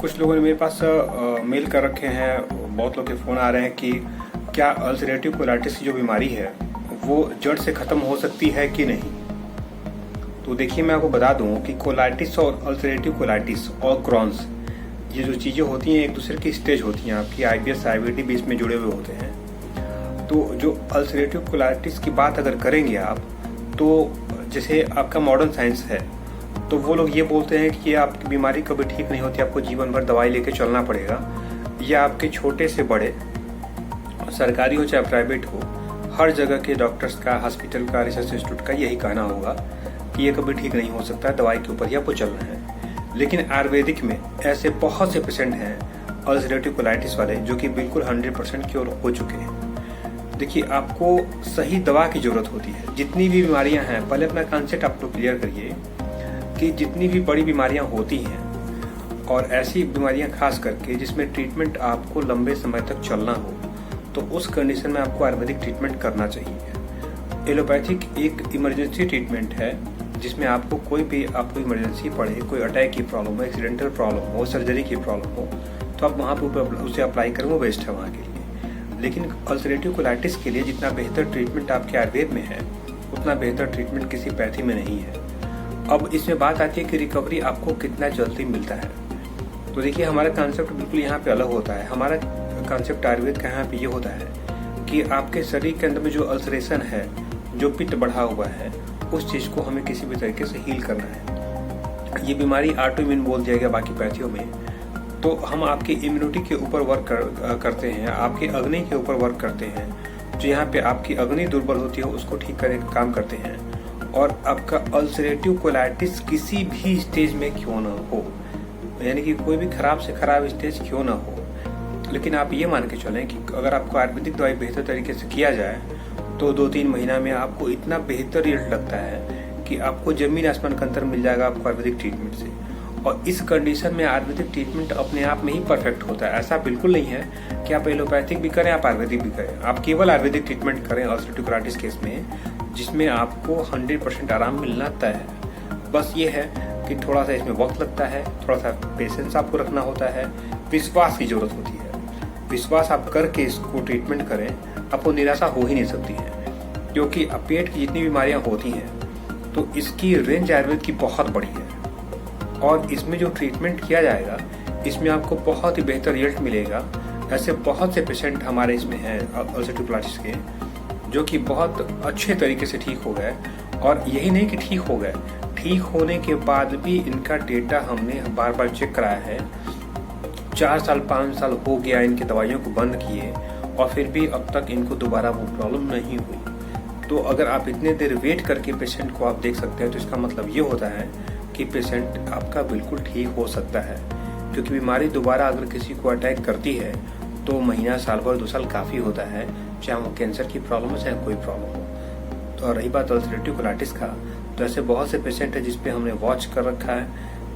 कुछ लोगों ने मेरे पास मेल कर रखे हैं, बहुत लोग के फ़ोन आ रहे हैं कि क्या अल्सरेटिव कोलाइटिस की जो बीमारी है वो जड़ से ख़त्म हो सकती है कि नहीं। तो देखिए, मैं आपको बता दूं कि कोलाइटिस और अल्सरेटिव कोलाइटिस और क्रॉन्स, ये जो चीज़ें होती हैं एक दूसरे की स्टेज होती हैं। आपकी IBS IBD भी इसमें जुड़े हुए होते हैं। तो जो अल्सरेटिव कोलाइटिस की बात अगर करेंगे आप, तो जैसे आपका मॉडर्न साइंस है, तो वो लोग ये बोलते हैं कि ये आपकी बीमारी कभी ठीक नहीं होती, आपको जीवन भर दवाई लेके चलना पड़ेगा। या आपके छोटे से बड़े, सरकारी हो चाहे प्राइवेट हो, हर जगह के डॉक्टर्स का, हॉस्पिटल का, रिसर्च इंस्टीट्यूट का यही कहना होगा कि ये कभी ठीक नहीं हो सकता, दवाई के ऊपर ही आपको चलना है। लेकिन आयुर्वेदिक में ऐसे बहुत से पेशेंट हैं अल्सरेटिव कोलाइटिस वाले जो कि बिल्कुल 100% क्योर हो चुके हैं। देखिए, आपको सही दवा की जरूरत होती है। जितनी भी बीमारियां हैं, पहले अपना कॉन्सेप्ट आप लोग क्लियर करिए कि जितनी भी बड़ी बीमारियां होती हैं और ऐसी बीमारियां खास करके जिसमें ट्रीटमेंट आपको लंबे समय तक चलना हो, तो उस कंडीशन में आपको आयुर्वेदिक ट्रीटमेंट करना चाहिए। एलोपैथिक एक इमरजेंसी ट्रीटमेंट है जिसमें आपको कोई भी इमरजेंसी पड़े, कोई अटैक की प्रॉब्लम हो, एक्सीडेंटल प्रॉब्लम हो, सर्जरी की प्रॉब्लम हो, तो आप वहाँ पर उसे अप्लाई करें, वो बेस्ट है वहाँ के लिए। लेकिन अल्सरेटिव कोलाइटिस के लिए जितना बेहतर ट्रीटमेंट आपके आयुर्वेद में है, उतना बेहतर ट्रीटमेंट किसी पैथी में नहीं है। अब इसमें बात आती है कि रिकवरी आपको कितना जल्दी मिलता है। तो देखिए, हमारा कॉन्सेप्ट बिल्कुल यहाँ पे अलग होता है। हमारा कॉन्सेप्ट आयुर्वेद का यहाँ पे ये होता है कि आपके शरीर के अंदर में जो अल्सरेशन है, जो पित्त बढ़ा हुआ है, उस चीज़ को हमें किसी भी तरीके से हील करना है। ये बीमारी ऑटो इम्यून बोल दिया गया बाकी पैथियों में। तो हम आपकी इम्यूनिटी के ऊपर वर्क करते हैं, आपके अग्नि के ऊपर वर्क करते हैं। जो यहाँ पे आपकी अग्नि दुर्बल होती है उसको ठीक करने का काम करते हैं। और आपका अल्सरेटिव कोलाइटिस किसी भी स्टेज में क्यों ना हो, यानी कि कोई भी खराब से खराब स्टेज क्यों ना हो, लेकिन आप ये मान के चलें कि अगर आपको आयुर्वेदिक दवाई बेहतर तरीके से किया जाए तो 2-3 महीना में आपको इतना बेहतर रिजल्ट लगता है कि आपको जमीन आसमान का अंतर मिल जाएगा आपको आयुर्वेदिक ट्रीटमेंट से। और इस कंडीशन में आयुर्वेदिक ट्रीटमेंट अपने आप में ही परफेक्ट होता है। ऐसा बिल्कुल नहीं है कि आप एलोपैथिक भी करें, आप आयुर्वेदिक भी करें। आप केवल आयुर्वेदिक ट्रीटमेंट करें अल्सरेटिव कोलाइटिस केस में, जिसमें आपको 100% आराम मिलना तय है। बस ये है कि थोड़ा सा इसमें वक्त लगता है, थोड़ा सा पेशेंस आपको रखना होता है, विश्वास की जरूरत होती है। विश्वास आप करके इसको ट्रीटमेंट करें, आपको निराशा हो ही नहीं सकती है। क्योंकि पेट की जितनी बीमारियां होती हैं तो इसकी रेंज आयुर्वेद की बहुत बड़ी है। और इसमें जो ट्रीटमेंट किया जाएगा, इसमें आपको बहुत ही बेहतर रिजल्ट मिलेगा। ऐसे बहुत से पेशेंट हमारे इसमें हैं अल्सरेटिव कोलाइटिस के, जो कि बहुत अच्छे तरीके से ठीक हो गए। और यही नहीं कि ठीक हो गए, ठीक होने के बाद भी इनका डेटा हमने बार बार चेक कराया है। 4 साल 5 साल हो गया इनकी दवाइयों को बंद किए, और फिर भी अब तक इनको दोबारा वो प्रॉब्लम नहीं हुई। तो अगर आप इतने देर वेट करके पेशेंट को आप देख सकते हैं, तो इसका मतलब ये होता है कि पेशेंट आपका बिल्कुल ठीक हो सकता है। क्योंकि बीमारी दोबारा अगर किसी को अटैक करती है तो महीना, साल भर, 2 साल काफ़ी होता है, चाहे वो कैंसर की प्रॉब्लम हो चाहे कोई प्रॉब्लम हो। तो रही बात अल्सरेटिव कोलाइटिस का, तो ऐसे बहुत से पेशेंट हैं जिसपे हमने वॉच कर रखा है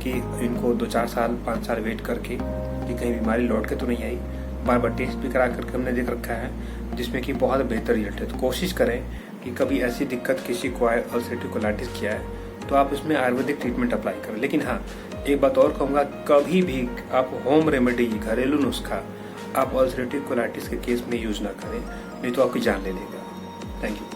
कि इनको 2-4 साल 5 साल वेट करके कि कहीं बीमारी लौट के तो नहीं आई। बार बार टेस्ट भी करा करके हमने देख रखा है, जिसमें कि बहुत बेहतर रिजल्ट है। तो कोशिश करें कि कभी ऐसी दिक्कत किसी को आए, अल्सरेटिव कोलाइटिस किया है, तो आप इसमें आयुर्वेदिक ट्रीटमेंट अप्लाई करें। लेकिन हाँ, एक बात और कहूँगा, कभी भी आप होम रेमेडी, घरेलू नुस्खा आप अल्सरेटिव कोलाइटिस के केस में यूज ना करें, नहीं तो आपकी जान ले लेगा। Thank you.